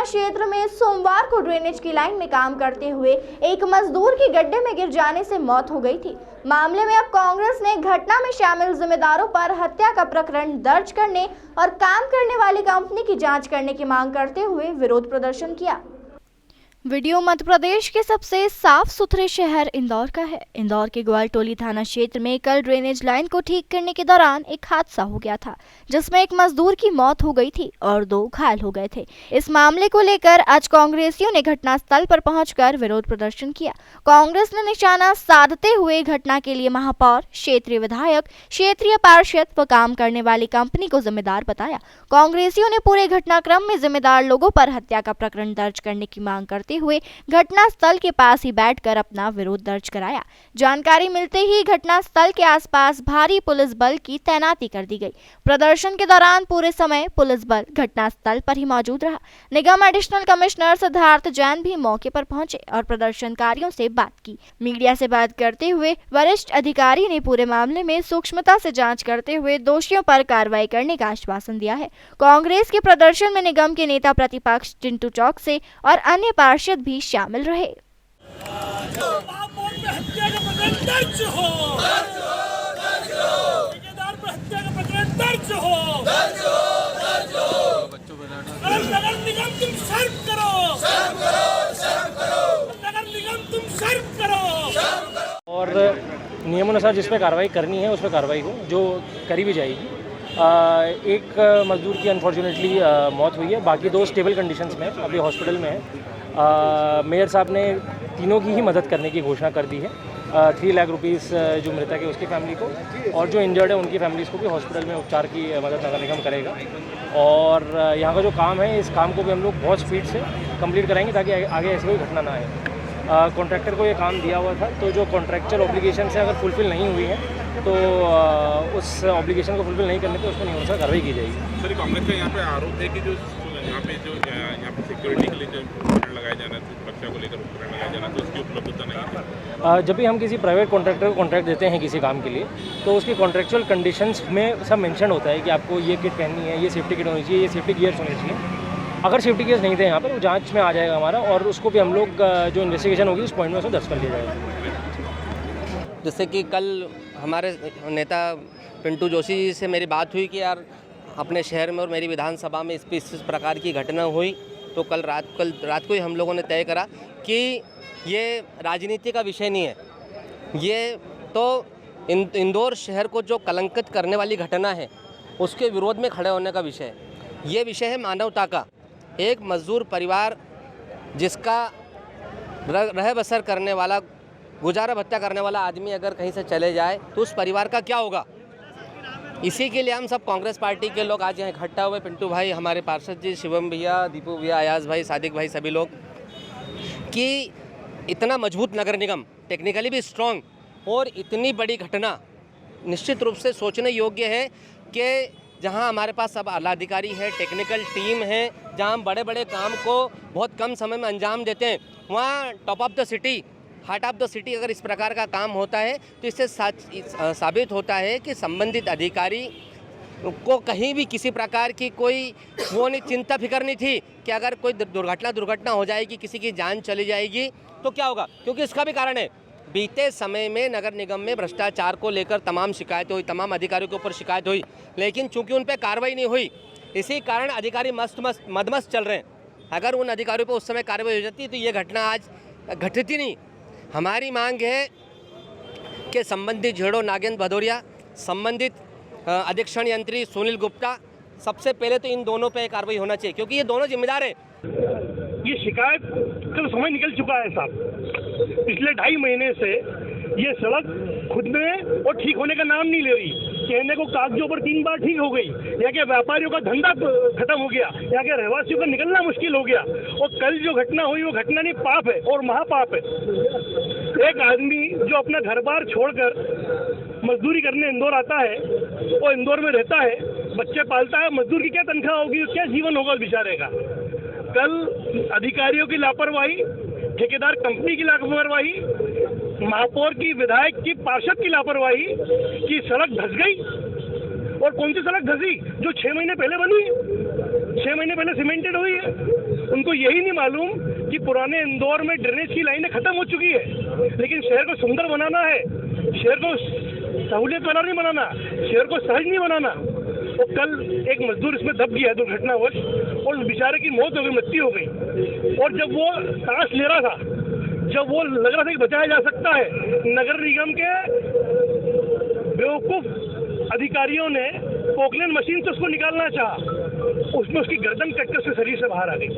क्षेत्र में सोमवार को ड्रेनेज की लाइन में काम करते हुए एक मजदूर की गड्ढे में गिर जाने से मौत हो गई थी। मामले में अब कांग्रेस ने घटना में शामिल जिम्मेदारों पर हत्या का प्रकरण दर्ज करने और काम करने वाली कंपनी की जांच करने की मांग करते हुए विरोध प्रदर्शन किया। वीडियो मध्य प्रदेश के सबसे साफ सुथरे शहर इंदौर का है। इंदौर के ग्वालटोली थाना क्षेत्र में कल ड्रेनेज लाइन को ठीक करने के दौरान एक हादसा हो गया था, जिसमें एक मजदूर की मौत हो गई थी और 2 घायल हो गए थे। इस मामले को लेकर आज कांग्रेसियों ने घटनास्थल पर पहुंचकर विरोध प्रदर्शन किया। कांग्रेस ने निशाना साधते हुए घटना के लिए महापौर, क्षेत्रीय विधायक, क्षेत्रीय पार्षद व काम करने वाली कंपनी को जिम्मेदार बताया। कांग्रेसियों ने पूरे घटनाक्रम में जिम्मेदार लोगों पर हत्या का प्रकरण दर्ज करने की मांग करते हुए घटनास्थल के पास ही बैठकर अपना विरोध दर्ज कराया। जानकारी मिलते ही घटनास्थल के आसपास भारी पुलिस बल की तैनाती कर दी गई। प्रदर्शन के दौरान पूरे समय पुलिस बल घटनास्थल पर ही मौजूद रहा। निगम एडिशनल कमिश्नर सिद्धार्थ जैन भी मौके पर पहुंचे और प्रदर्शनकारियों से बात की। मीडिया से बात करते हुए वरिष्ठ अधिकारी ने पूरे मामले में सूक्ष्मता से जांच करते हुए दोषियों पर कार्रवाई करने का आश्वासन दिया है। कांग्रेस के प्रदर्शन में निगम के नेता प्रतिपक्ष चिंटू चौकसे और अन्य पार्षद भी शामिल रहे। और नियमानुसार जिस पे कार्रवाई करनी है उस पर कार्रवाई हो, जो करी भी जाएगी। एक मजदूर की अनफॉर्चुनेटली मौत हुई है, बाकी 2 स्टेबल कंडीशंस में अभी हॉस्पिटल में है। मेयर साहब ने तीनों की ही मदद करने की घोषणा कर दी है। 3 लाख रुपीस जो मृतक है उसकी फैमिली को और जो इंजर्ड है उनकी फैमिलीज़ को भी हॉस्पिटल में उपचार की मदद नगर निगम करेगा। और यहाँ का जो काम है, इस काम को भी हम लोग बहुत स्पीड से कंप्लीट कराएंगे ताकि आगे ऐसी कोई घटना ना आए। कॉन्ट्रैक्टर को ये काम दिया हुआ था, तो जो कॉन्ट्रैक्चुअल ऑब्लिगेशन से अगर फुलफ़िल नहीं हुई है तो उस ऑब्लिगेशन को फुलफ़िल नहीं करने पर उसको नियमानुसार कार्रवाई की जाएगी। सर, कांग्रेस का यहाँ पे आरोप है कि जो यहाँ पे सिक्योरिटी के लिए जो उपकरण लगाया जाना है, सुरक्षा को लेकर उपकरण लगाया जाना, तो उसकी उपलब्धता नहीं है। जब भी हम किसी प्राइवेट कॉन्ट्रैक्टर को कॉन्ट्रैक्ट देते हैं किसी काम के लिए, तो उसकी कॉन्ट्रैक्चुअल कंडीशंस में सब मेंशन होता है कि आपको ये किट पहननी है, ये सेफ्टी किट होनी चाहिए, ये सेफ्टी गियर्स होने चाहिए। अगर सेफ्टी गियर्स नहीं थे यहाँ पर, वो जांच में आ जाएगा हमारा, और उसको भी हम लोग जो इन्वेस्टिगेशन होगी उस पॉइंट में उसको दर्ज कर लिया जाएगा। जैसे कि कल हमारे नेता पिंटू जोशी जी से मेरी बात हुई कि यार अपने शहर में और मेरी विधानसभा में इस प्रकार की घटना हुई, तो कल रात को ही हम लोगों ने तय करा कि ये राजनीति का विषय नहीं है, ये तो इंदौर शहर को जो कलंकित करने वाली घटना है उसके विरोध में खड़े होने का विषय है। ये विषय है मानवता का। एक मजदूर परिवार जिसका रह बसर करने वाला, गुजारा भत्ता करने वाला आदमी अगर कहीं से चले जाए तो उस परिवार का क्या होगा। इसी के लिए हम सब कांग्रेस पार्टी के लोग आज यहाँ इकट्ठा हुए, पिंटू भाई, हमारे पार्षद जी, शिवम भैया, दीपू भैया, अयाज भाई, सादिक भाई, सभी लोग, कि इतना मजबूत नगर निगम, टेक्निकली भी स्ट्रॉन्ग, और इतनी बड़ी घटना निश्चित रूप से सोचने योग्य है कि जहां हमारे पास सब आला अधिकारी है, टेक्निकल टीम है, जहां हम बड़े बड़े काम को बहुत कम समय में अंजाम देते हैं, वहां top of the city, heart of the city अगर इस प्रकार का काम होता है तो इससे साबित होता है कि संबंधित अधिकारी को कहीं भी किसी प्रकार की कोई वो नहीं, चिंता फिक्र नहीं थी कि अगर कोई दुर्घटना हो जाएगी, किसी की जान चली जाएगी तो क्या होगा। क्योंकि इसका भी कारण है, बीते समय में नगर निगम में भ्रष्टाचार को लेकर तमाम शिकायतें हुई, तमाम अधिकारियों के ऊपर शिकायत हुई, लेकिन चूंकि उन पर कार्रवाई नहीं हुई, इसी कारण अधिकारी मदमस्त चल रहे हैं। अगर उन अधिकारियों पर उस समय कार्रवाई हो जाती तो ये घटना आज घटित ही नहीं। हमारी मांग है कि संबंधित झेड़ो नागेंद्र भदौरिया, संबंधित अधीक्षण यंत्री सुनील गुप्ता, सबसे पहले तो इन दोनों पे कार्रवाई होना चाहिए, क्योंकि ये दोनों जिम्मेदार हैं। ये शिकायत का समय निकल चुका है साहब। पिछले 2.5 महीने से ये सड़क खुद में और ठीक होने का नाम नहीं ले रही। कहने को कागजों पर 3 बार ठीक हो गई। यहाँ के व्यापारियों का धंधा खत्म हो गया, यहाँ के रहवासियों का निकलना मुश्किल हो गया। और कल जो घटना हुई वो घटना नहीं, पाप है और महापाप है। एक आदमी जो अपना घर बार छोड़कर मजदूरी करने इंदौर आता है और इंदौर में रहता है, बच्चे पालता है, मजदूर की क्या तनख्वाह होगी, क्या जीवन होगा बेचारे का। कल अधिकारियों की लापरवाही, ठेकेदार कंपनी की लापरवाही, महापौर की, विधायक की, पार्षद की लापरवाही की सड़क धंस गई। और कौन सी सड़क धंसी? जो 6 महीने पहले बनी है, 6 महीने पहले सीमेंटेड हुई है। उनको यही नहीं मालूम कि पुराने इंदौर में ड्रेनेज की लाइनें खत्म हो चुकी है, लेकिन शहर को सुंदर बनाना है, शहर को सहूलियत वाला नहीं बनाना, शहर को सहज नहीं बनाना। तो कल एक मजदूर इसमें दब गया दुर्घटनावश और उस बेचारे की मौत हो गई, मृत्यु हो गई। और जब वो सांस ले रहा था, जब वो लग रहा था कि बचाया जा सकता है, नगर निगम के बेवकूफ अधिकारियों ने पोकलेन मशीन से उसको निकालना चाहा, उसमें उसकी गर्दन कट कर उसके शरीर से बाहर आ गई।